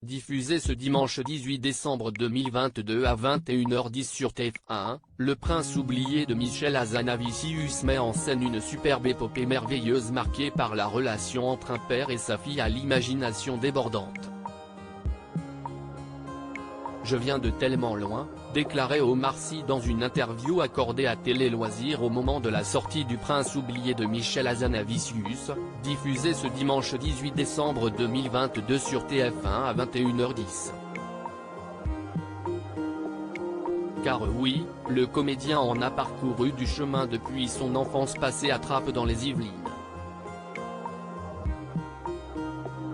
Diffusé ce dimanche 18 décembre 2022 à 21h10 sur TF1, Le Prince oublié de Michel Hazanavicius met en scène une superbe épopée merveilleuse marquée par la relation entre un père et sa fille à l'imagination débordante. Je viens de tellement loin, déclarait Omar Sy dans une interview accordée à Télé Loisirs au moment de la sortie du Prince oublié de Michel Hazanavicius, diffusé ce dimanche 18 décembre 2022 sur TF1 à 21h10. Car oui, le comédien en a parcouru du chemin depuis son enfance passée à Trappes dans les Yvelines.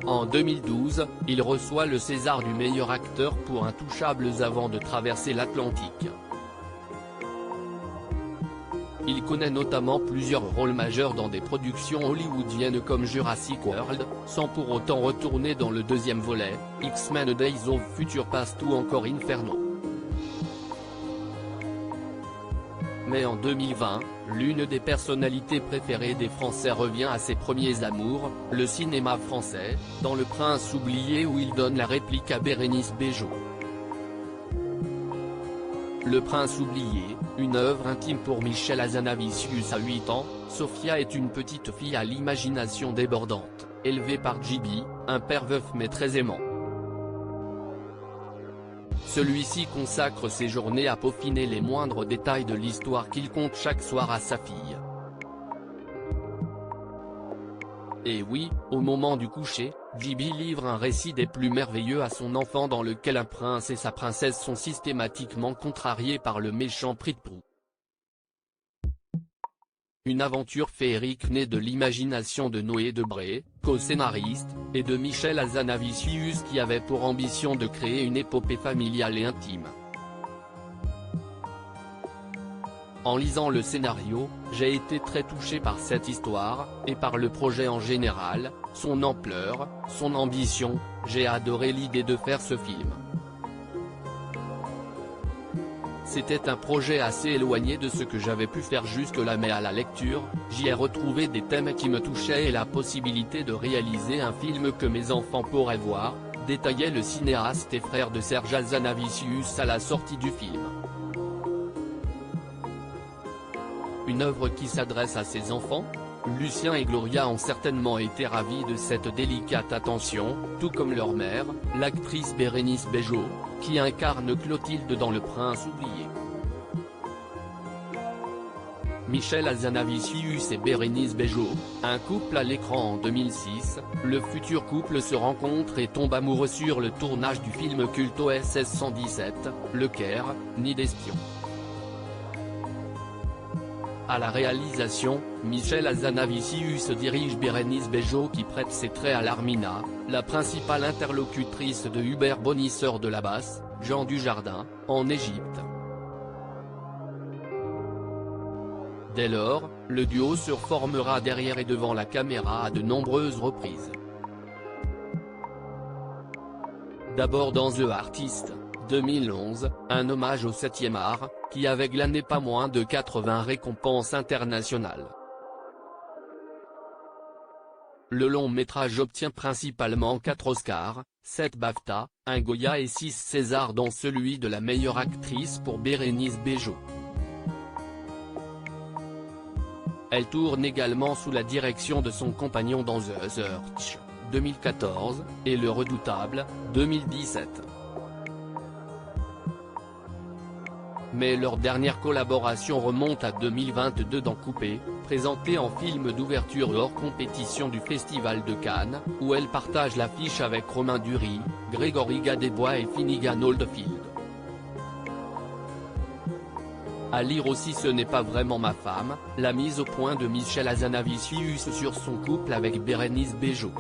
En 2012, il reçoit le César du meilleur acteur pour Intouchables avant de traverser l'Atlantique. Il connaît notamment plusieurs rôles majeurs dans des productions hollywoodiennes comme Jurassic World, sans pour autant retourner dans le deuxième volet, X-Men Days of Future Past ou encore Inferno. Mais en 2020, l'une des personnalités préférées des Français revient à ses premiers amours, le cinéma français, dans Le Prince oublié où il donne la réplique à Bérénice Bejo. Le Prince oublié, une œuvre intime pour Michel Hazanavicius à 8 ans, Sophia est une petite fille à l'imagination débordante, élevée par Gibi, un père veuf mais très aimant. Celui-ci consacre ses journées à peaufiner les moindres détails de l'histoire qu'il conte chaque soir à sa fille. Et oui, au moment du coucher, Gibi livre un récit des plus merveilleux à son enfant dans lequel un prince et sa princesse sont systématiquement contrariés par le méchant Prithprou. Une aventure féerique née de l'imagination de Noé Debré, co-scénariste, et de Michel Hazanavicius qui avait pour ambition de créer une épopée familiale et intime. En lisant le scénario, j'ai été très touché par cette histoire, et par le projet en général, son ampleur, son ambition, j'ai adoré l'idée de faire ce film. C'était un projet assez éloigné de ce que j'avais pu faire jusque-là mais à la lecture, j'y ai retrouvé des thèmes qui me touchaient et la possibilité de réaliser un film que mes enfants pourraient voir, détaillait le cinéaste et frère de Serge Hazanavicius à la sortie du film. Une œuvre qui s'adresse à ses enfants ? Lucien et Gloria ont certainement été ravis de cette délicate attention, tout comme leur mère, l'actrice Bérénice Bejo, qui incarne Clotilde dans Le Prince oublié. Michel Hazanavicius et Bérénice Bejo, un couple à l'écran en 2006, le futur couple se rencontre et tombe amoureux sur le tournage du film culte OSS 117, Le Caire, Nid d'espion. À la réalisation, Michel Hazanavicius dirige Bérénice Bejo qui prête ses traits à Larmina, la principale interlocutrice de Hubert Bonisseur de la Basse, Jean Dujardin, en Égypte. Dès lors, le duo se formera derrière et devant la caméra à de nombreuses reprises. D'abord dans The Artist, 2011, un hommage au 7e art, qui avait glané pas moins de 80 récompenses internationales. Le long métrage obtient principalement 4 Oscars, 7 BAFTA, 1 Goya et 6 César dont celui de la meilleure actrice pour Bérénice Bejo. Elle tourne également sous la direction de son compagnon dans The Search, 2014, et Le Redoutable, 2017. Mais leur dernière collaboration remonte à 2022 dans Coupé, présenté en film d'ouverture hors compétition du Festival de Cannes, où elle partage l'affiche avec Romain Duris, Grégory Gadebois et Finnegan Oldfield. À lire aussi Ce n'est pas vraiment ma femme, la mise au point de Michel Hazanavicius sur son couple avec Bérénice Bejo.